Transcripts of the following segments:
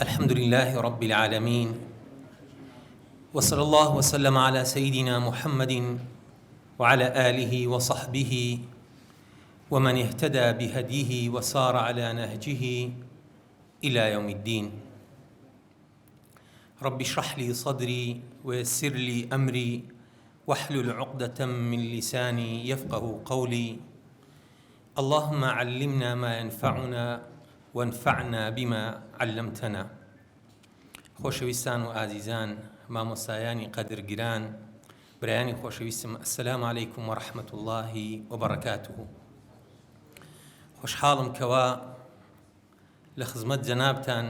الحمد لله رب العالمين، وصلى الله وسلم على سيدنا محمد وعلى آله وصحبه ومن اهتدى بهديه وسار على نهجه إلى يوم الدين. رب اشرح لي صدري ويسر لي أمري واحلل عقدة من لساني يفقه قولي. اللهم علمنا ما ينفعنا وانفعنا بما علمتنا. خۆشەویستان و ئازیزان، مامۆستایانی قەدرگران، برایانی خۆشەویستم، السلام علیکم و ڕەحمەت الله و بەڕەکاتوه. خۆشحاڵم کەوا لە خزمەت جەنابتان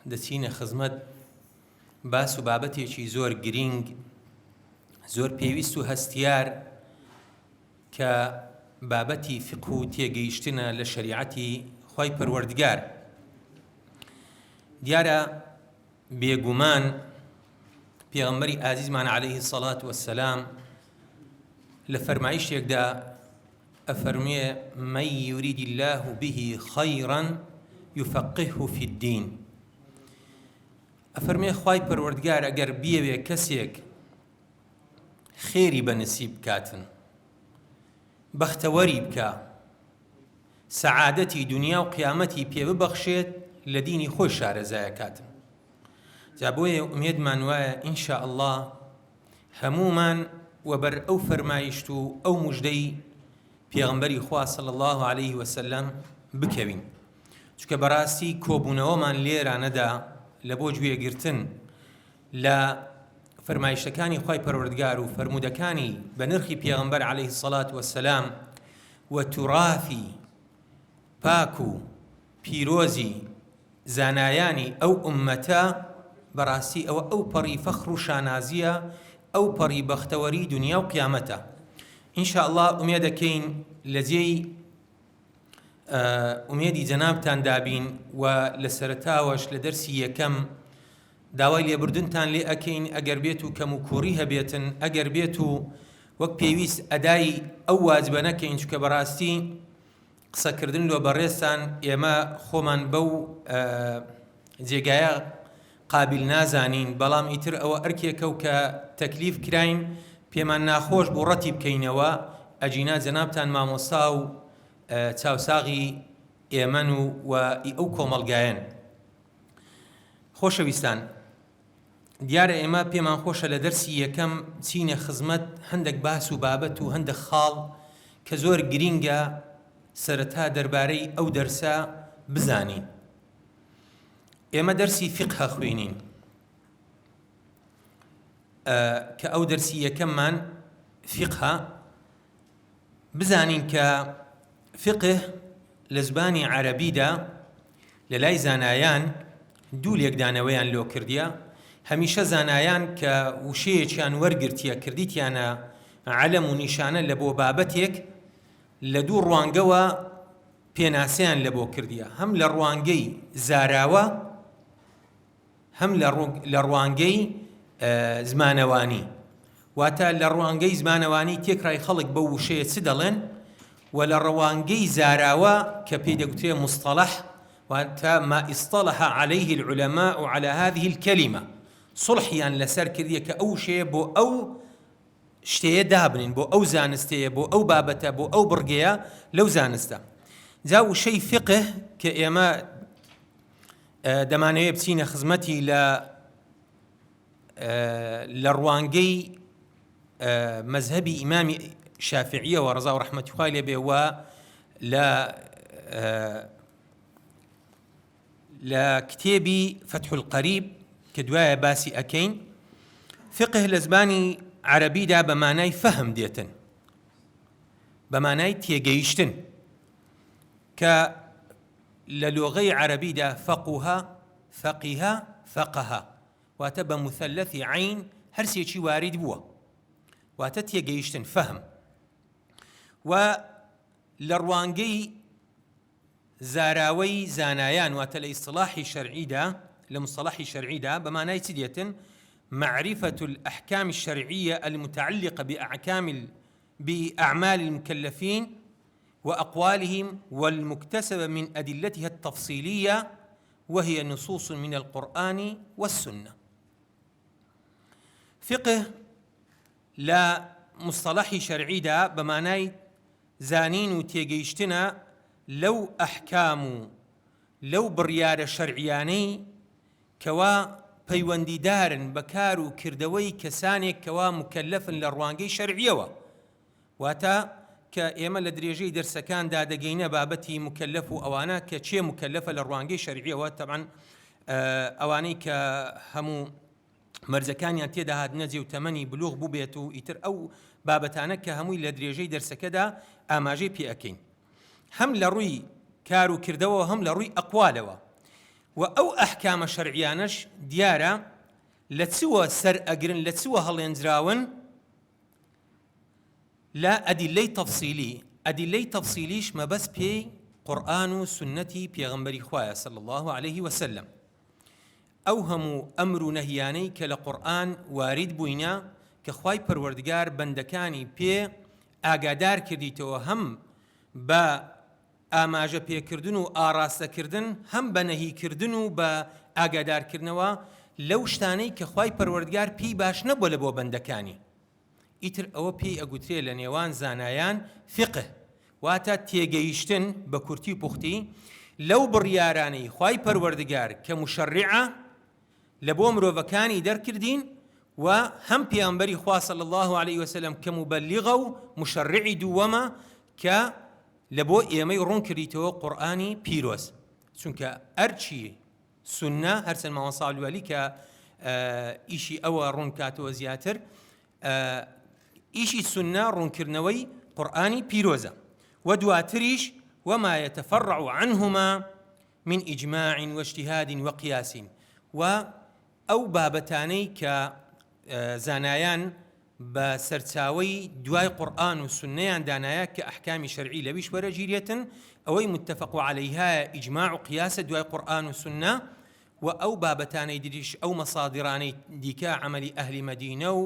دەچینە خزمەت باس و بابەتێکی زۆر گرنگ، زۆر پێویست و هەستیار کە بابەتی فقه و تێگەیشتنە لە شەریعەتی خوای پەروەردگار. دیارە بێگومان پێغەمبەری ئازیزمان عەلەیهی سەڵات وەسسەلام لە فەرمایشێکدا ئەفەرمێ مەن یورید الله به خەیڕا یفەقهه فی الدین. ئەفەرمێ خوای پەروەردگار ئەگەر بیەوێ کەسێک خێری بەنسیب بکاتن، بەختەوەری بکە، سەعادەتی دنیا و قیامەتی پێ ببەخشێت، لە دینی خۆی شارەزایەکاتن. جا بۆیە ئومێدمان وایە ئینشا ئەڵڵا هەمومان وەبەر ئەو فەرمایشت و ئەو موژدەی پێغەمبەری خوا صلی الله عەلەیه وسەلەم بکەوین، چونکە بەڕاستی کۆبوونەوەمان لێرانەدا لە بۆ گوێگرتن لە فەرمایشتەکانی خوای پەروەردگار و فەرمودەکانی بە نرخی پێغەمبەر عەلەیهی سەڵات وەسسەلام و توراثی پاک و پیرۆزی زانایانی ئەو ئومەتە، بەڕاستی ئەوە ئەو پەڕی فەخر و شانازیە، ئەو پەڕی بەختەوەری دنیا و قیامەتە. ئینشا ئەڵڵا ئومێدەکەین لە جێی ئومێدی جەنابتان دابین و لە سەرەتاوەش لە دەرسی یەکەم داوای لێبوردنتان لێ ئەکەین، ئەگەر بێت و کەم و کوڕی هەبێتن، ئەگەر بێت و وەک پێویست ئەدای ئەو واجبە نەکەین، چونکە بەڕاستی قسەکردن لۆ بەڕێستان ئێمە خۆمان بەو جێگایە قابل نازانین، بەڵام ئیتر ئەوە ئەرکێکە و کە تەکلیف کراین پێمان ناخۆش بۆ ڕەتی بکەینەوە، ئەجینا جەنابتان مامۆستا و چاوساغی ئێمەن و ئەو کۆمەڵگایەن. خۆشەویستان، دیارە ئێمە پێمان خۆشە لە دەرسی یەکەم چینە خزمەت هەندێک باس و بابەت و هەندێک خاڵ کە زۆر گرینگە سەرەتا دەربارەی ئەو دەرسە بزانین. ئێمە دەرسی فقه خوێنین کە ئەو دەرسی یەکەممان فقه. بزانین کە فقه لە زبانی عەرەبیدا لە لای زانایان دوو لێکدانەوەیان لۆ کردیە. هەمیشە زانایان کە وشەیەکیان وەرگرتیە کردیتیانە عەلەم و نیشانە لە بۆ بابەتێک، لە دوو ڕوانگەوە پێناسەیان لە بۆ کردیە، هەم لە ڕوانگەی زاراوە، هەم لە ڕوانگەی زمانەوانی. واتە لە ڕوانگەی زمانەوانی تێکڕای خەڵک بە وشەیە چ دەڵێن، و لە ڕوانگەی زاراوە کە پێی دەگوترێ مصطلح، واتە ما اصطلح عليه العلماء على هذه الكلمة، صلحیان لەسەر کردیە کە ئەو شەیە بۆ ئەو شتەیە دابنین، بۆ ئەو زانستەیە، بۆ ئەو بابەتە، بۆ ئەو بڕگەیە لەو زانستە. جا وشەی فقه کە ئێمە دەمانەوێت بچینە خزمەتی لە ڕوانگەی مەذهەبی ئیمامی شافعیەوە ڕەزا و ڕەحمەتی خوای لێ بێ، و لە کتێبی فتح القەریب کە دوایە باسی ئەکەین. فقه لە زبانی عەرەبیدا بە مانای فەهم دێتن، بە مانای تێگەیشتن، کە لە لۆغەی عەرەبیدا فەقوها، فەقیها، فەقەها، واتە بە مثلەثی عین هەرسێکی وارد بووە، واتە تێگەیشتن، فەهم. و لە ڕوانگەی زاراوەی زانایان، واتە لە ئیصطلاحی شەرعیدا، لە مصطلحی شەرعیدا بە مانای چ دێتن؟ معرفة الأحكام الشرعية المتعلقة بأعمال المكلفين وأقوالهم والمكتسبة من أدلتها التفصيلية وهي نصوص من القرآن والسنة. فقه لا مصطلح شرعي دا بمعنى زانين وتيجيشتنا لو أحكام لو بريار شرعياني كوا پەیوەندیدارن بەکار و کردەوەی کەسانێک کەوا مکەلەفن لە ڕوانگەی شەرعیەوە، واتە کە ئێمە لە درێژەی دەرسەکاندا دەگەینە بابەتی مکەلەف و ئەوانە کە چێ مکەلەفە لە ڕوانگەی شەرعیەوە. تەبعاً ئەوانەی کە هەموو مەرجەکانیان تێدا هات نەجێ و تەمەنی بلوغ بوو بێت و ئیتر ئەو بابەتانە کە هەمووی لە درێژەی دەرسەکەدا ئاماژەی پێ ئەکەین، هەم لە ڕووی کار و کردەوە هەم لە ڕووی ئەقوالەوە. و ئەو ئەحکامە شەرعیانەش دیارە لە چووە سەر ئەگرن، لە چووە هەڵێنجراون لە ئەدیلەی تەفسیلی. ئەدیلەی تەفسیلیش مەبەست پێی قورئان و سنەتی پێغەمبەری خوایە صلی الله عليه وسلم. ئەو هەموو ئەمر و نەهیانەی کە لە قورئان وارد بووینە کە خوای پەروەردگار بەندەکانی پێ ئاگادار کردیتەوە هەم بە ئاماژە پێکردن و ئاراستەکردن هەم بە نەهیکردن و بە ئاگادارکردنەوە لەو شتانەی کە خوای پەروەردگار پێی باش نەبووە لە بۆ بەندەکانی. ئیتر ئەوە پێی ئەگوترێ لە نێوان زانایان فقه، واتە تێگەیشتن بە کورتی و پوختی لەو بڕیارانەی خوای پەروەردگار کە مشەڕعە لە بۆ مرۆڤەکانی دەرکردین و هەم پێغەمبەری خوا صلی الله عليه وسلم کە مبەلیغە و مشەڕعی دووەمە کە لە بۆ ئێمەی ڕوون کردیتەوە قورئانی پیرۆز. چونکە ئەرچی سنە هەرچەند ماوە ساڵوەلی کە ئیشی ئەوە ڕوون کاتەوە زیاتر، ئیشی سنە ڕوونکردنەوەی قورئانی پیرۆزە، و دواتریش وما يتفرع عنهما من إجماع واجتهاد وقياس. و ئەو بابەتانەی کە زانایان بە سەرچاوەی دوای قورئان و سنەیان دانایە کە ئەحکامی شەرعی لەویش وەرەگیرێتن، ئەوەی متفق عەلەیها ئیجماع و قیاسە دوای قورئان و سنە، و ئەو بابەتانەی دیریش ئەو مەصادرانەی دیکە عەمەلی ئەهلی مەدینە و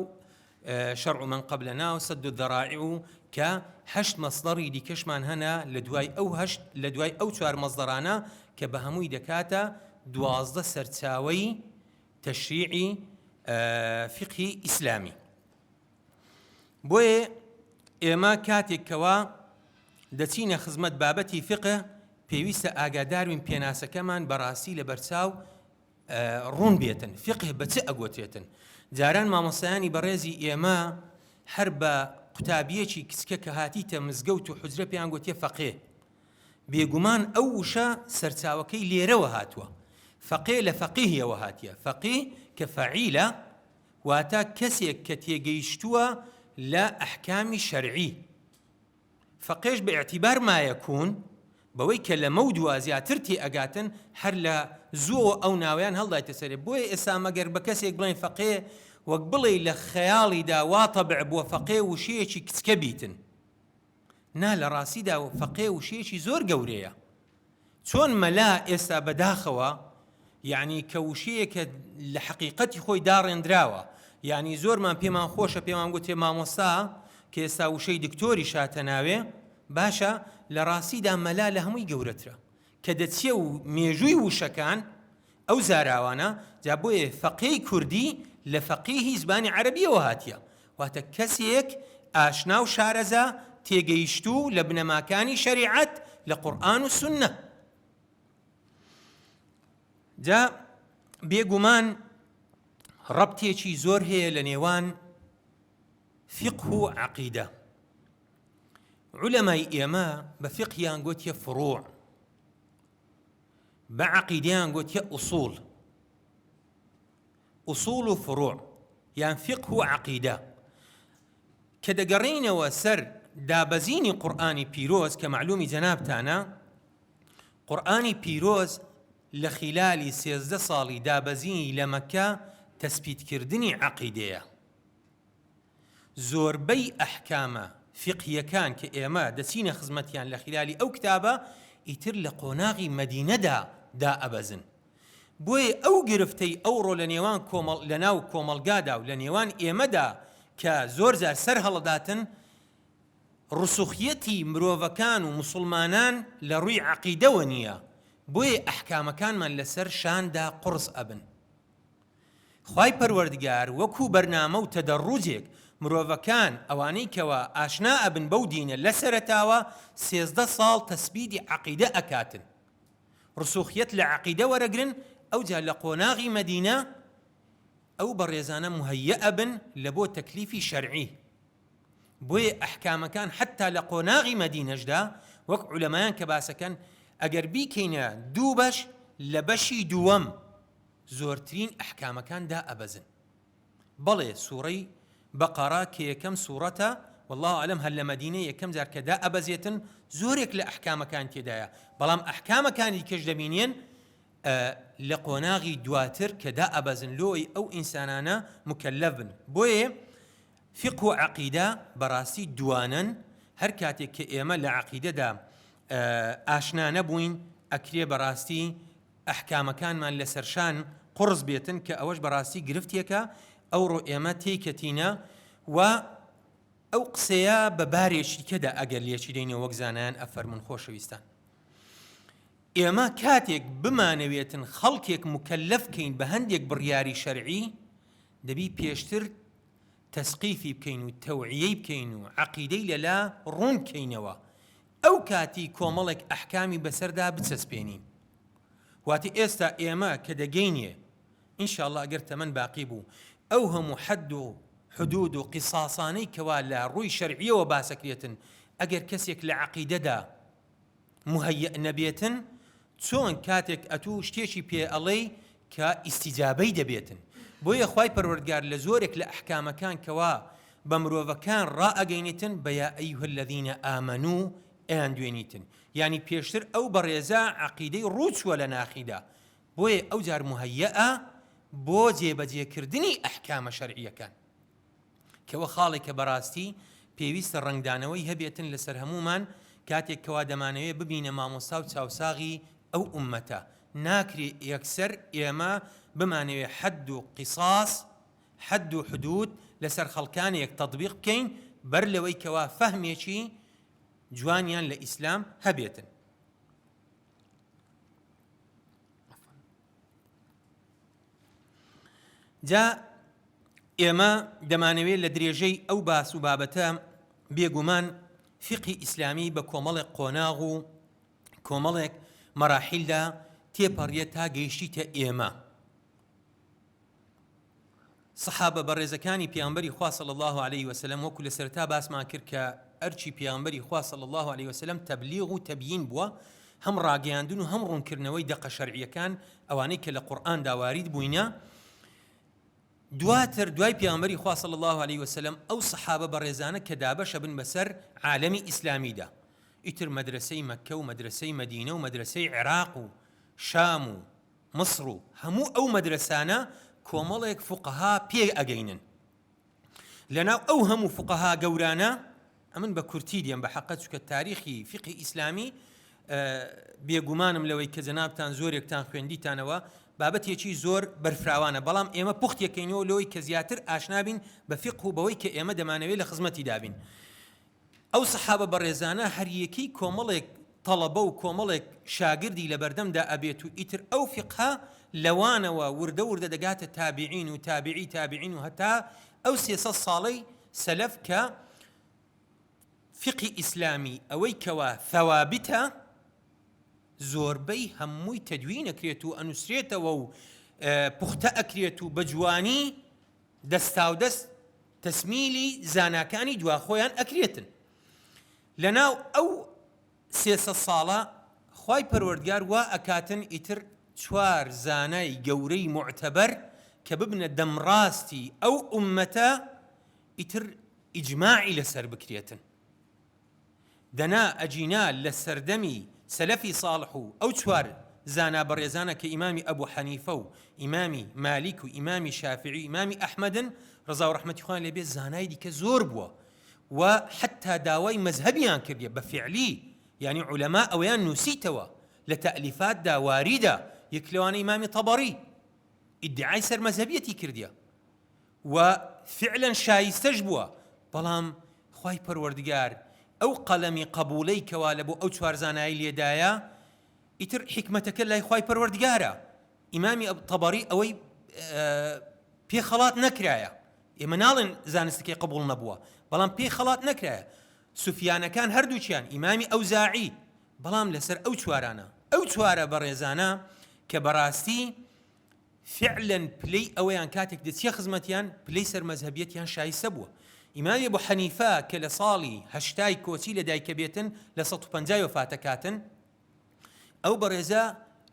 شەرع من قبلنا و سد الذەرائع و کە هەشت مەصدەری دیکەشمان هەنا لە دوای ئەو چوار مەصدەرانە کە بە هەمووی دەکاتە 12 سەرچاوەی تەشریعی فقهی ئیسلامی. بۆیە ئێمە کاتێکەوە دەچینە خزمەت بابەتی فقه پێویستە ئاگاداربین پێناسەکەمان بەڕاستی لە بەرچاو ڕوون بێتن. فقه بە چ ئەگوترێتن؟ جاران مامۆستایانی بەڕێزی ئێمە هەر بە قوتابیەکی کچکە کە هاتیتە مزگەوت و حوجرە پێیان گوتێ فەقێ، بێگومان ئەو وشە سەرچاوەکەی لێرەوە هاتووە. فەقێ لە فەقیهیەوە هاتیە، فەقیه کە فەعیلە واتە کەسێک کە تێگەیشتووە لە ئەحکامی شەرعی. فەقێش بە ئیعتیبار ما یەکون بەوەی کە لە مەود و زیاتر تێ ئەگاتن هەر لە زووە ئەو ناویان هەڵدایتە سەرێ. بۆیە ئێستا مەگەر بە کەسێک بڵێن فەقێ وەک بڵێ لە خەیاڵیدا وا تەبع بووە فەقێ وشەیەکی کچکە بیتن. نا، لە ڕاستیدا فەقێ وشەیەکی زۆر گەورەیە. چۆن مەلا ئێستا بەداخەوە یعنی کە وشەیەکە لە حەقیقەتی خۆی داڕێنراوە، یعنی زۆرمان پێمان خۆشە پێمان گوتێ مامۆستا کە ئێستا وشەی دکتۆری شاتە ناوێ، باشە لە ڕاستیدا مەلا لە هەمووی گەورەترە کە دەچێ و مێژووی وشەکان ئەو زاراوانە. جا بۆیە فەقێی کوردی لە فەقیهی زبانی عەرەبیەوە هاتیە، واتە کەسێک ئاشنا و شارەزا تێگەیشتوو لە بنەماکانی شەریعەت لە قورئان و سنە. جا بێگومان ڕەبتێکی زۆر هەیە لە نێوان فقه و عەقیدە. علەمای ئێمە بە فقهیان گوتیە فروع، بە عەقیدەیان گوتیە ئوسوڵ. ئوسوڵ و فروع یان فقه و عەقیدە کە دەگەڕێینەوە سەر دابەزینی قورئانی پیرۆز کە معلومی جەنابتانە. قورئانی پیرۆز لە خلالی 13 ساڵی دابەزینی لە مەکە تەسبیتکردنی عەقیدەیە. زۆربەی ئەحکامە فقهیەکان کە ئێمە دەچینە خزمەتیان لە خلالی ئەو کتابە ئیتر لە قۆناغی مەدینەدا دائەبەزن. بۆیە ئەو گرفتەی ئەوڕۆ لە ناو کۆمەڵگادا و لە نێوان ئێمەدا کە زۆر جار سەر هەڵەداتن، ڕسوخیەتی مرۆڤەکان و موسڵمانان لە ڕووی عەقیدەوە نییە، بۆیە ئەحکامەکانمان لەسەر شاندا قورس ئەبن. خوای پەروەردگار وەکو بەرنامە و تەدەڕوجێک مرۆڤەکان ئەوانەی کەوە ئاشنا ئەبن بەو دینە لە سەرەتاوە 13 ساڵ تەسبیدی عەقیدە ئەکاتن، ڕسوخیەت لە عەقیدە وەرەگرن، ئەوجا لە قۆناغی مەدینە ئەو بەڕێزانە مهەیە ئەبن لە بۆ تەکلیفی شەرعی. بۆیە ئەحکامەکان حتا لە قۆناغی مەدینەشدا وەک عولەمایان کە باسەکەن ئەگەر بیکەینە دوو بەش لە بەشی دووەم زۆرترین ئەحکامەکاندا ئەبەزن. بەڵێ سوورەی بەقەرە کە یەکەم سوورەتە والله ئەعلەم هەر لە مەدینە یەکەم جار کە دا ئەبەزێتن زۆرێک لە ئەحکامەکان تێدایە، بەڵام ئەحکامەکانی کەش دەبینێن لە قۆناغی دواتر کە دا ئەبەزن لۆی ئەو ئینسانانە مکەلەف بن. بۆیە فقه و عەقیدە بەڕاستی دوانن، هەر کاتێک کە ئێمە لە عەقیدەدا ئاشنا نەبووین ئەکرێ بەڕاستی ئەحکامەکانمان لەسەرشان قورس بێتن کە ئەوەش بەڕاستی گرفتێکە ئەوڕۆ ئێمە تێکەتینە و ئەو قسەیە بە بارێکی کەدا ئەگەر لێکی دەینەوە وەک زانایان ئەفەرمون. خۆشەویستان، ئێمە کاتێک بمانەوێتن خەڵکێک مکەلەف بکەین بە هەندێک بڕیاری شەرعی دەبی پێشتر تەسقیفی بکەین و تەوعیەی بکەین و عەقیدەی لەلا ڕوون بکەینەوە، ئەو کاتی کۆمەڵێک ئەحکامی بەسەردا بچەسپێنین. واتی ئێستا ئێمە کە دەگەینێ ئینشاءڵڵا ئەگەر تەمەن باقی بوو ئەو هەموو حەد و حدود و قیساسانەی کەوا لە ڕووی شەرعیەوە باسەکرێتن ئەگەر کەسێک لە عەقیدەدا مهەیە نەبێتن چۆن کاتێک ئەتوو شتێکی پێ ئەڵێی کە ئیستیجابەی دەبێتن. بۆیە خوای پەروەردگار لە زۆرێک لە ئەحکامەکان کەوا بە مرۆڤەکان ڕائەگەینێتن بە یا ئەیها الەذینە ئامەنوو ئەیان دوێنیتن، یعنی پێشتر ئەو بەڕێزە عەقیدەی ڕووچووە لە ناخیدا، بۆیە ئەو جار مهەیەە بۆ جێبەجێکردنی ئەحکامە شەرعیەکان کەوە خاڵێکە بەڕاستی پێویستە ڕنگدانەوەی هەبێتن لەسەر هەمومان کاتێک کەوا دەمانەوێت ببینە مامۆستا و چاوساغی ئەو ئومەتە. ناکرێ یەکسەر ئێمە بمانەوێت حەد و قیساس حەد و حدود لەسەر خەڵکانێک تەطبیق بکەین بەر لەوەی کەوا فەهمێکی جوانیان لە ئیسلام هەبێتن. جا ئێمە دەمانەوێت لە درێژەی ئەو باس و بابەتە بێگومان فقی ئیسلامی بە کۆمەڵێک قۆناغ و کۆمەڵێک مەراحیلدا تێپەڕیە تا گەیشتیتە ئێمە. سەحابە بەڕێزەکانی پێغەمبەری خوا صلی الله علیه وسلم وەکو لە سەرەتا باسمان کرد کە ئەرچی پێغەمبەری خوا صلی الله علیه وسلم تەبلیغ و تەبیین بووە، هەم ڕاگەیاندن و هەم ڕوونکردنەوەی دەقە شەرعیەکان ئەوانەی کە لە قورئاندا وارد بووینە. دواتر دوای پێغەمبەری خوا صلی الله علیه وسلم ئەو سەحابە بەڕێزانە کە دابەشە بن بەسەر عالەمی ئیسلامیدا، ئیتر مەدرسەی مەککە و مەدرسەی مەدینە و مەدرسەی عێراق و شام و مصر و هەموو ئەو مەدرسانە کۆمەڵێک فوقەها پێ ئەگەینن. لەناو ئەو هەموو فوقەها گەورانە ئەمن بە کورتی دێم بە حەقە چونکە تاریخی فقی ئیسلامی بێگومانم لەوەی کە جەنابتان زۆرێکتان خوێندیتانەوە بابەتێکی زۆر بەرفراوانە، بەڵام ئێمە پوختێکەینەوە لەوەی کە زیاتر ئاشنابین بە فقه و بەوەی کە ئێمە دەمانەوێت لە خزمەتی دابین. ئەو سەحابە بەڕێزانە هەریەکەی کۆمەڵێک تەڵەبە و کۆمەڵێک شاگردی لە بەردەمدا ئەبێت و ئیتر ئەو فقها لەوانەوە وردە وردە دەگاتە تابعین و تابعی تابعین و هەتا ئەو 300 ساڵەی سەلەف کە فقی ئیسلامی ئەوەی کەوا ثەوابتە زۆربەی هەمووی تەدوین ئەکرێت و ئەنووسرێتەوە و پوختە ئەکرێت و بە جوانی دەستاودەست تەسمیلی زاناکانی دواخۆیان ئەکرێتن. لەناو ئەو 300 ساڵە خوای پەروەردگار وا ئەکاتن ئیتر 4 زانای گەورەی معتەبەر کە ببنە دەمڕاستی ئەو ئومەتە ئیتر ئیجماعی لەسەر بکرێتن. دەنا ئەجینا لە سەردەمی سەلەفی ساڵح و ئەو 4 زانا بەڕێزانە کە ئیمامی ئەبوو حەنیفە و ئیمامی مالیک و ئیمامی شافعی ئیمامی ئەحمەدن ڕەزا و ڕەحمەتی خوان لێبێ زانای دیکە زۆر بووە و حتا داوای مەزهەبیان کردیە بە فعلی، یعنی عولەما ئەویان نووسیتەوە لە تەئلیفاتدا واریدە. یەک لەوانە ئیمامی تەبەڕی ئیدعای سەر مەزهەبیەتی کردیە و فعلا شایستەش بووە، بەڵام خوای پەروەردگار ئەو قەلەمی قبوولەی کەوا لە بۆ ئەو 4 زانایی لێدایە ئیتر حکمەتەکە لای خوای پەروەردگارە. ئیمامی تەبەری ئەوەی پێ خەڵات نەکرایە. ئێمە ناڵێن زانستەکەی قبوڵ نەبووە، بەڵام پێ خەڵات نەکرایە. سوفیانەکان هەردووچیان، ئیمامی ئەوزاعی، بەڵام لەسەر ئەو چوارانە، ئەو چوارە بەڕێزانە کە بەڕاستی فعلەن پلەی ئەوەیان کاتێک دەچیە خزمەتیان پلەی سەرمەزهەبیەتیان شایستە بووە. ئیمامی ئەبوو حەنیفە کە لە ساڵی 8 کۆچی لە دایکە بێتن لە 150 وفاتە کاتن، ئەو بەڕێزە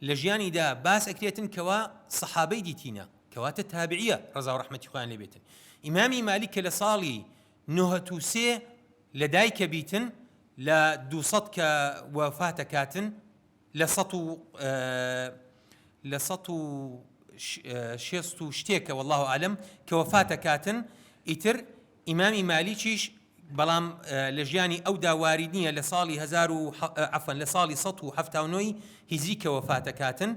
لە ژیانیدا باس ئەکرێتن کەوا سەحابەی دیتینە، کەواتە تابعیە ڕەزا و ڕەحمەتی خۆیان لێ بێتن. ئیمامی مالیک کە لە ساڵی 93 لە دایکە بیتن لە 200 کە وفاتە کاتن لە 160 شتێکە والله عالم کە وفاتە کاتن. ئیتر ئیمامی مالیکیش بەڵام لە ژیانی ئەودا وارد نییە لە ساڵی لە ساڵی 1970 هیجری کە وفاتە کاتن.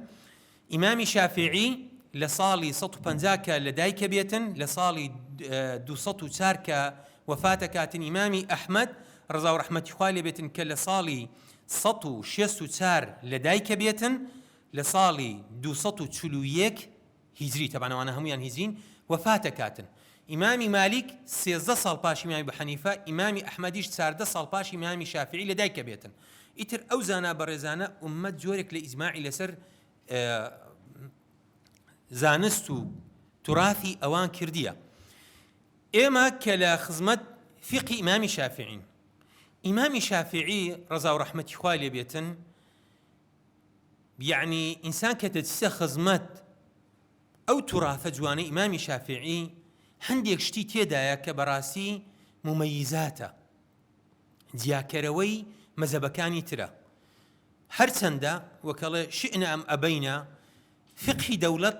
ئیمامی شافعی لە ساڵی 150 کە لە دایکە بێتن لە ساڵی 204 کە وفاتە کاتن. ئیمامی ئەحمەد ڕەزا و ڕەحمەتی خوا لێ بێتن کە لە ساڵی 164 لە دایکە بێتن لە ساڵی 241 هیجری، تەبانەوانە هەمویان هیجرین، وفاتە کاتن. ئیمامی مالیک 13 ساڵ پاش ئیمامی ئەبو حەنیفە، ئیمامی ئەحمەدیش 14 ساڵ پاش ئیمامی شافعی لە دایکە بێتن. ئیتر ئەو زانا بەڕێزانە ئومەت جۆرێک لە ئیجماعی لەسەر زانست و توراثی ئەوان کردیە. ئێمە کە لە خزمەت فقی ئیمامی شافعین، ئیمامی شافعی ڕەزا و ڕەحمەتی خوای لێ بێتن، یعنی ئینسان کە دەچێتە خزمەت ئەو توراثە جوانەی ئیمامی شافعی هەندێک شتی تێدایە کە بەڕاستی ممەیزاتە، جیاکەرەوەی مەزەبەکانی ترە. هەرچەندە وەکەڵێ شئنا ئەم ئەبەینە فقهی دەوڵەت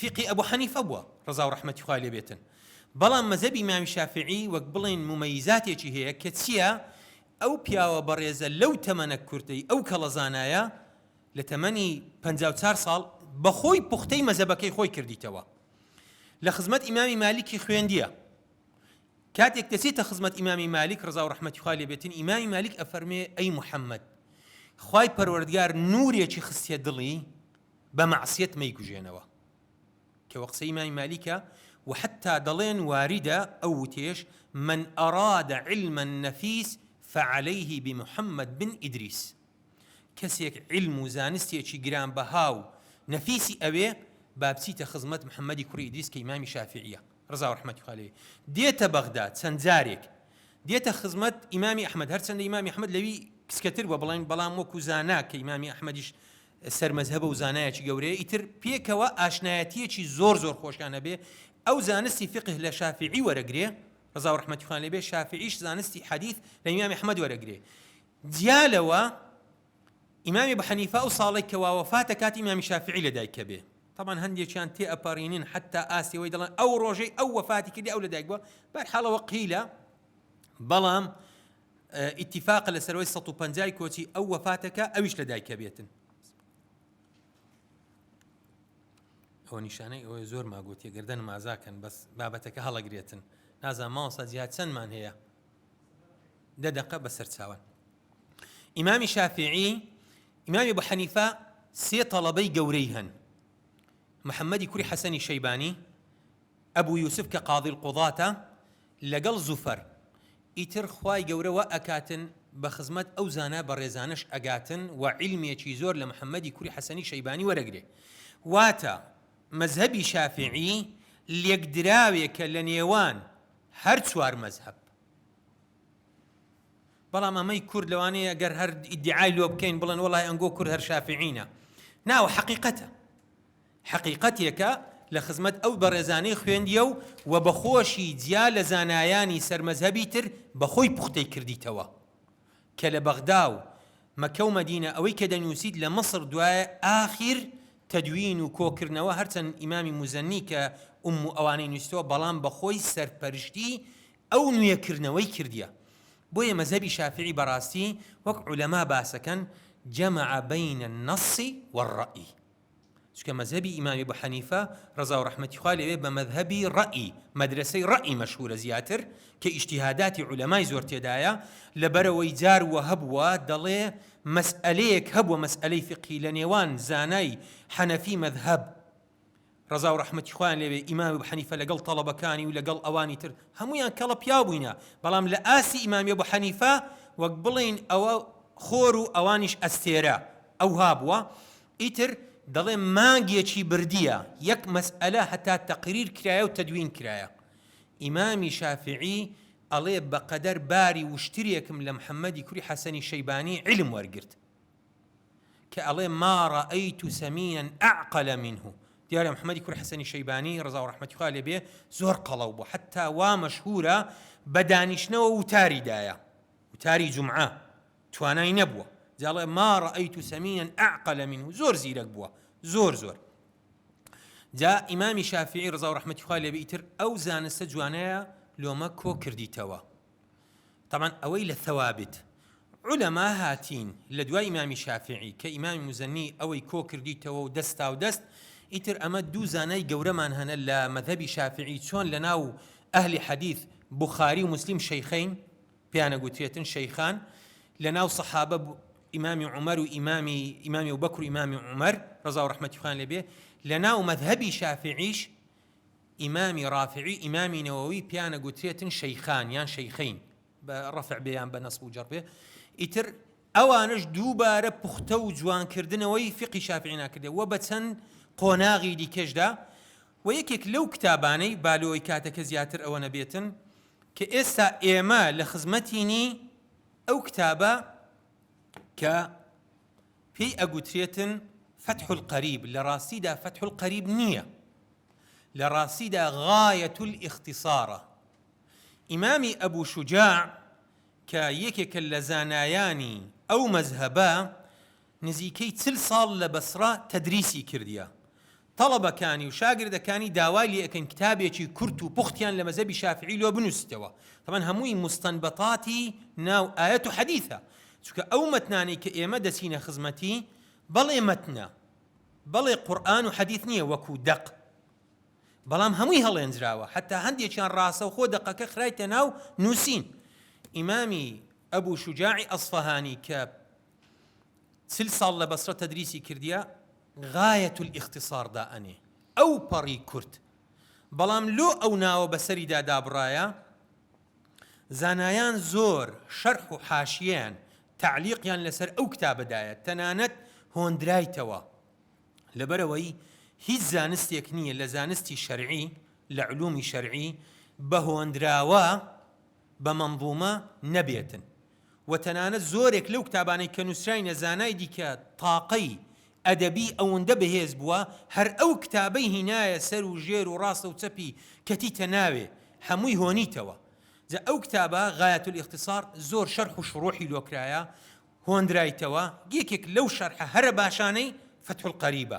فقی ئەبوو حەنیفە بووە ڕەزا و ڕەحمەتی خوای لێ بێتن، بەڵام مەزەبی ئیمامی شافعی وەک بڵێن ممەیزاتێکی هەیە کە چییە؟ ئەو پیاوە بەڕێزە لەو تەمەنە کورتەی ئەو کەڵەزانایە لە تەمەنی 54 ساڵ بەخۆی پوختەی مەزەبەکەی خۆی کردیتەوە. لە خزمەت ئیمامی مالیکی خوێندیە، کاتێک دەچێتە خزمەت ئیمامی مالیک ڕەزا و ڕەحمەتی خوای لێ بێتن، ئیمامی مالیک ئەفەرمێ ئەی محەممەد، خوای پەروەردگار نورێکی خستێ دڵی بە مەعسیەت مەیگوژێنەوە، کە وەقسە ئیمامی مالیکە و حتا دەڵێن واریدە ئەو وتێش من ئەراد علما نەفیس فعليه بمحمد بن ئیدریس، کەسێک علم و زانستێکی گرانبەها و نەفیسی ئەوێ با بچیتە خزمەت محەممەدی کوڕی ئیدریس کە ئیمامی شافعیە ڕەزا و ڕەحمەتی خوا لێ بێت. دێتە بەغداد چەند جارێک، دێتە خزمەت ئیمامی ئەحمەد، هەرچەندە ئیمامی ئەحمەد لەوی کچکەتر بووە بڵێن، بەڵام وەکو زانا کە ئیمامی ئەحمەدیش سەرمەزهەبە و زانایەکی گەورەیە، ئیتر پێکەوە ئاشنایەتیەکی زۆر خۆشیانە بێ. ئەو زانستی فقه لە شافعی وەرەگرێ ڕەزا و ڕەحمەتی خوا لێ بێ، شافعیش زانستی حەدیث لە ئیمامی ئەحمەد وەرەگرێ. دیالەوە ئیمامی ئەبو حەنیفە ئەو ساڵێک کە وفاتە کات ئیمامی شافعی لە دایکە بێ، طبعا هەندێکیان تێ ئەپەڕینن حتا ئاسیەوەی دەڵێن ئەو ڕۆژەی ئەو وفاتی کردی ئەو لە دایک بووە، بەرحاڵەوە قیلە، بەڵام ئیتیفاقە لەسەرەوەی 150 کۆچی ئەو وفاتەکە ئەویش لە دایکە بێتن. ئەوە نیشانەی ئەوەی زۆر ماگوتیە گردن مازاکەن، بەس بابەتەکە هەڵەگرێتن. نازان ماوەسا جیهات چەندمان هەیە؟ 10 دقە بەسەر چاوان. ئیمامی شافعی، ئیمامی ئەبو حەنیفە 3 تەڵەبەی گەورەی هەن: محەممەدی کوڕی حەسەنی شەیبانی، ئەبوو یوسف کە قاضی القوضاتە، لەگەڵ زوفەر. ئیتر خوای گەورەوە ئەکاتن بە خزمەت ئەو زانە بە ڕێزانش ئەگاتن و عیلمێکی زۆر لە محەممەدی کوڕی حەسەنی شەیبانی وەرەگرێ. واتە مەزهەبی شافعی لێکدراوێکە لە نێوان هەر 4 مەزهەب. بەڵام ئەمەی کورد لەوانەیە گەر هەر ئیدعای لۆ بکەین بڵێن وەڵای ئەنگۆ کورد هەر شافعینە، ناوە حەقیقەتە، حەقیقەتێکە لە خزمەت ئەو بەڕێزانەی خوێندیە و بەخۆشی جیا لە زانایانی سەرمەزهەبی تر بەخۆی پوختەی کردیتەوە، کە لە بەغدا و مەکە و مەدینە ئەوەی کە دەنووسیت لە مەسر دوایە ئاخیر تەدوین و کۆکردنەوە، هەرچەند ئیمامی موزەنی کە ئەوانەی نووسیتەوە، بەڵام بەخۆی سەرپەرشتی ئەو نوێکردنەوەی کردیە. بۆیە مەزهەبی شافعی بەڕاستی وەک عولەما باسەکەن جەمع بەینە النەص والڕەئی، چونکە مەذهبی ئیمام ئەبوو حەنیفە ڕەزا و ڕەحمەتی خوا لێوێ بە مەذهبی ڕەئی مەدرسەی ڕەئی مەشهورە زیاتر کە ئیجتیهاداتی عولەمای زۆر تێدایە لەبەرەوەی جار وە هەبووە دەڵێ مەسئلەیەک هەبووە مەسئلەی فقهی لە نێوان زانای حەنەفی مەذهب ڕەزا و ڕەحمەتی خوایان لێوێ ئیمام ئەبوو حەنیفە لەگەڵ تەڵەبەکانی و لەگەڵ ئەوانی تر هەمویان کەڵە پیاو بووینە بەڵام لە ئاسی ئیمام ئەبوو حەنیفە وەک بڵین ئەوە خۆر و ئەوانیش ئەستێرە ئەو هابووە ئیتر دەڵێ مانگێکی بردیە یەک مەسئلە هەتا تەقریر کرایە و تەدوین کرایە ئیمامی شافعی ئەڵێ بەقەدەر باری وشترێکم لە محەممەدی کوڕی حەسەنی شەیبانی علم وەرگرت کە ئەڵێ ما ڕەئەیت سەمینەن ئەعقەل منه دیارە محەممەدی کوڕی حەسەنی شەیبانی ڕەزا و ڕەحمەتی خوا لێبێ زۆر قەڵەو بوو حتا وا مەشهورە بە دانیشتنەوە وتاریدایە وتاری جومعە توانای نەبووە جاڵێ ما ڕەئەیت سەمینەن ئەعقەل منه زۆر زیرەک بووە زۆر جا ئیمامی شافعی ڕەزا و ڕەحمەتی خوا لێبێ ئیتر ئەو زانستە جوانەیە لۆمە کۆ کردیتەوە طبعا ئەوەی لە ثەوابت علەما هاتین لە دوای ئیمامی شافعی کە ئیمامی موزەنی ئەوەی کۆ کردیتەوە و دەستا و دەست ئیتر ئەمە دوو زانای گەورەمان هەنە لە مەذهبی شافعی چۆن لە ناو ئەهلی حەدیث بوخاری و مسلم شەیخەین پیانە گوترێتن شەیخان لە ناو سەحابە ئیمامی عومەر و ئیمامی ئەبوبەکر و ئیمامی عومەر ڕەزا و ڕەحمەتی خوایان لێبێ لە ناو مەذهبی شافعیش ئیمامی ڕافعی ئیمامی نەوەوی پیانە گوترێتن شەیخان یان شەیخەین بە ڕەفع بێ یان بە نەسب و جەر بێ ئیتر ئەوانش دووبارە پوختە و جوانکردنەوەی فقی شافعی ناکردێ وە بە چەند قۆناغی دیکەشدا و یەکێک لەو کتابانەی بالۆی کاتەکە زیاتر ئەوە نەبێتن کە ئێستا ئێمە لە خزمەتینی ئەو کتابە کە پێی ئەگوترێتن فتح القريب لراسيدا فتح القريب نية لراسيدا غاية الاختصار إمامي أبو شجاع كيكك اللزاناياني أو مذهبا نزيكي تسل صال لبصرة تدريسي كرديا طلبة كاني وشاقردة كاني داوالي أكن كتابيكي كرتو بختيان لمذهبي شافعي لو بنستوى طبعا هموي مستنبطاتي ناو آيات حديثة چونکە ئەو مەتنانەی کە ئێمە دەچینە خزمەتی بەڵێ مەتنە بەڵێ قورئان و حەدیث نییە وەکو دەق بەڵام هەمووی هەڵێنجراوە حتا هەندێکیان ڕاستە و خۆ دەقەکە خرایتە ناو نووسین ئیمامی ئەبوو شوجاعی ئەسفەهانی کە 40 ساڵ لە بەسرە تەدریسی کردیە غایەت الاختصار دائەنێ ئەو پەڕی کورت بەڵام لۆ ئەو ناوە بەسەریدا دابڕایە زانایان زۆر شەرح و حاشیەیان تعلیقیان لەسەر ئەو کتابەدایە تەنانەت هۆندرایتەوە لەبەرەوەی هیچ زانستێک نییە لە زانستی شەرعی لە علومی شەرعی بە هۆندراوە بە مەنظومە نەبێتن و تەنانەت زۆرێک لەو کتابانەی کە نووسراینە زانای دیکە تاقەی ئەدەبی ئەوەندە بەهێز بووە هەر ئەو کتابەی هینایە سەر و ژێر و ڕاستە و چەپی کەتیتە ناوێ هەمووی هۆنیتەوە جا ئەو کتابە غایەت الاختصار زۆر شەرح و شروحی لۆکرایە هۆندرایتەوە یەکێک لەو شەرحە هەرە باشانەی فتح القەریبە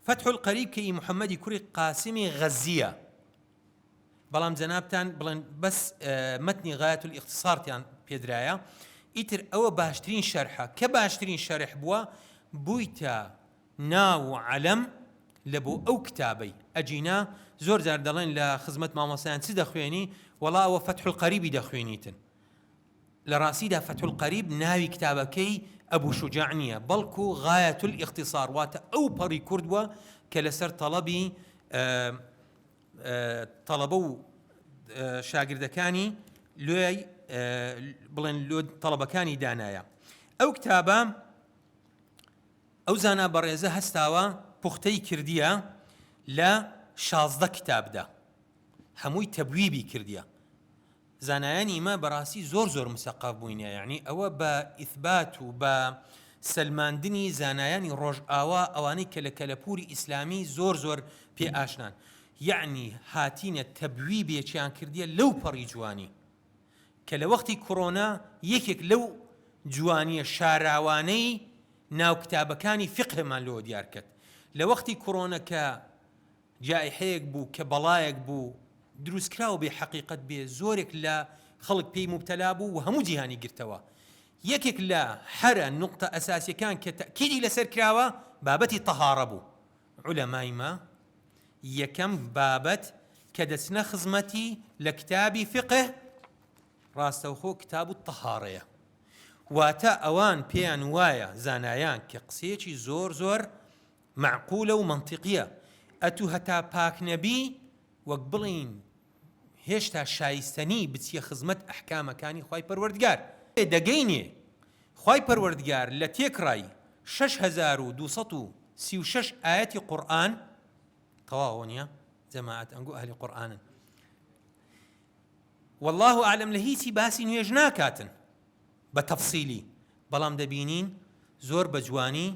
فتح القەریب کە محەممەدی کوڕی قاسمی غەزیە بەڵام جەنابتان بڵێن بەس مەتنی غایەت الاختصارتیان پێدرایە ئیتر ئەوە باشترین شەرحە کە باشترین شەرح بووە بوویتە ناو و عەلەم لە بۆ ئەو کتابەی ئەجینا زۆر جار دەڵێن لە خزمەت مامۆسایان چی دەخوێنی وەڵا ئەوە فتح القەریبی دەخوێنیتن لە ڕاستیدا فتح القەریب ناوی کتابەکەی ئەبوو شوجاع نییە بەڵکو غایەت الاختصار واتە ئەو پەڕی کورد بووە کە لەسەر تەڵەبی تەڵەبە و شاگردەکانی لێی بڵێن لۆ تەڵەبەکانی دانایە ئەو کتابە ئەو زانا بەڕێزە هەستاوە پوختەی کردیە لە 16 کتابدا هەمووی تەبویبی کردیە زانایانی ئمە بەڕاستی زۆر مسەقف بووینە یعنی ئەوە بە ئیثبات و بە سەلماندنی زانایانی ڕۆژئاوا ئەوانەی کە لە کەلەپوری ئیسلامی زۆر پێ ئاشنان یعنی هاتینە تەبویبێکیان کردیە لەو پەڕی جوانی کە لە وەختی کۆڕۆنا یەکێک لەو جوانیە شاراوانەی ناو کتابەکانی فقهمان لۆ دیار کرد لە وەختی کۆڕۆنا کە جائحەیەک بوو کە بەڵایەک بوو دروستکراوە بێ حەقیقەت بێ زۆرێک لە خەڵک پێی مبتەلا بوو و هەموو جیهانی گرتەوە یەکێک لە هەرە نوقتە ئەساسیەکان کە تەکیدی لەسەر کراوە بابەتی تەهارە بوو علەمای ما یەکەم بابەت کە دەچنە خزمەتی لە کتابی فقه ڕاستەوخۆ کتاب الطەهارەیە. واتە ئەوان پێیان وایە زانایان کە قسەیەکی زۆر زۆر معقولە و منطقیە، ئەتوو هەتا پاک نەبی وەک بڵین هێشتا شایستنی بچیە خزمەت ئەحکامەکانی خوای پەروەردگار. دەگەینێ خوای پەروەردگار لە تێکڕای 6236 ئاەتی قورئان تەواو نییە جەماعەت ئەنگۆ ئەهلی قورئانن، والله ئاعلم لە هیچی باسی نوێژ ناکاتن بە تەفسیلی، بەڵام دەبینین زۆر بە جوانی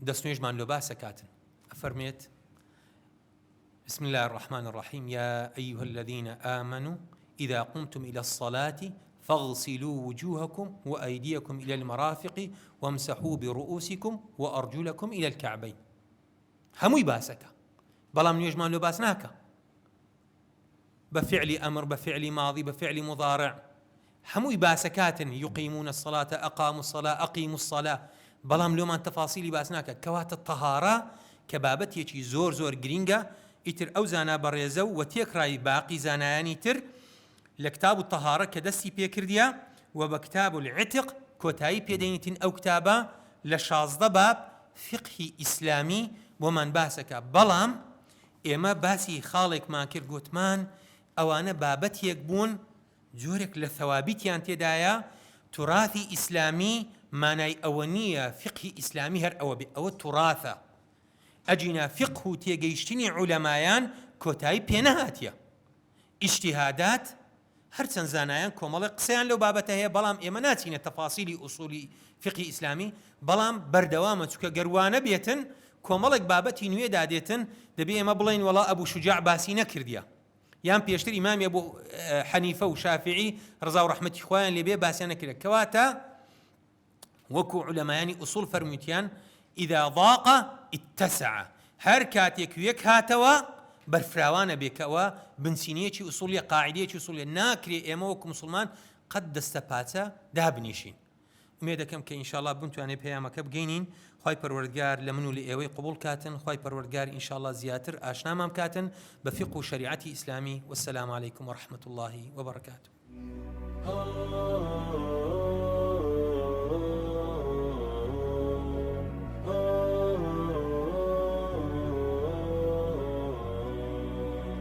دەست نوێژمان لۆ باسەکاتن. ئەفەرمێت بسم الله الرحمن الرحيم يا أيها الذين آمنوا إذا قمتم إلى الصلاة فاغسلوا وجوهكم وأيديكم إلى المرافق وامسحوا برؤوسكم وأرجلكم إلى الكعبين. هموي باسك بلام نيجمان لو باسناك بفعل أمر بفعل ماضي بفعل مضارع، هموي باسكات يقيمون الصلاة أقاموا الصلاة أقيموا الصلاة، بلام لو من تفاصيل باسناك كوات الطهارة كبابت يجي زور زور جرينجا ئیتر ئەو زانا بەڕێزە و تێکڕای باقی زانایانی تر لە کتاب الطەهارە کە دەستی پێکردیە و بە کتاب العتق کۆتایی پێدەینیتن ئەو کتابە لە 16 باب فقهی ئیسلامی بۆمان باسەکە. بەڵام ئێمە باسی خاڵێکمان کرد گوتمان ئەوانە بابەتێک بوون جۆرێک لە ثەوابیتیان تێدایە، توراثی ئیسلامی مانای ئەوە نییە فقهی ئیسلامی هەر ئەوە بێ، ئەوە توراثە ئەجینا فقه و تێگەیشتنی عولەمایان کۆتایی پێنەهاتیە. ئیجتیهادات هەرچەند زانایان کۆمەڵی قسەیان لەو بابەتە هەیە، بەڵام ئێمە ناچینە تەفاسیلی ئوسولی فقهی ئیسلامی، بەڵام بەردەوامە چونکە گەروانە بێتن کۆمەڵێک بابەتی نوێ دادێتن دەبێ ئێمە بڵین وەڵا ئەبوو شوجاع باسی نەکردیە، یان پێشتر ئیمامی ئەبوو حەنیفە و شافعی ڕزا و ڕەحمەتی خوایان لێبێ باسییان نەکردە. کەواتە وەکو عولەمایانی ئوسوڵ فەرمووتیان إذا ضاق اتسع، هەر کاتێک یەک هاتەوە بەرفراوانە بێکەوە بنسینەیەکی ئوسوڵیە قاعیدەیەکی ئوسوڵیە ناکرێ ئێمە وەکو موسڵمان قەت دەستە پاچە دابنیشین. ئومێ دەکەم کە ئینشاءالله بتوانێت پەیامەکە بگەینین، خوای پەروەردگار لە من و لە ئێوەی قبوڵ کاتن، خوای پەروەردگار ئینشاءالله زیاتر ئاشنامان کاتن بە فقه و شەریعەتی ئیسلامی. والسلام علیکم ورحمة الله وبركاته.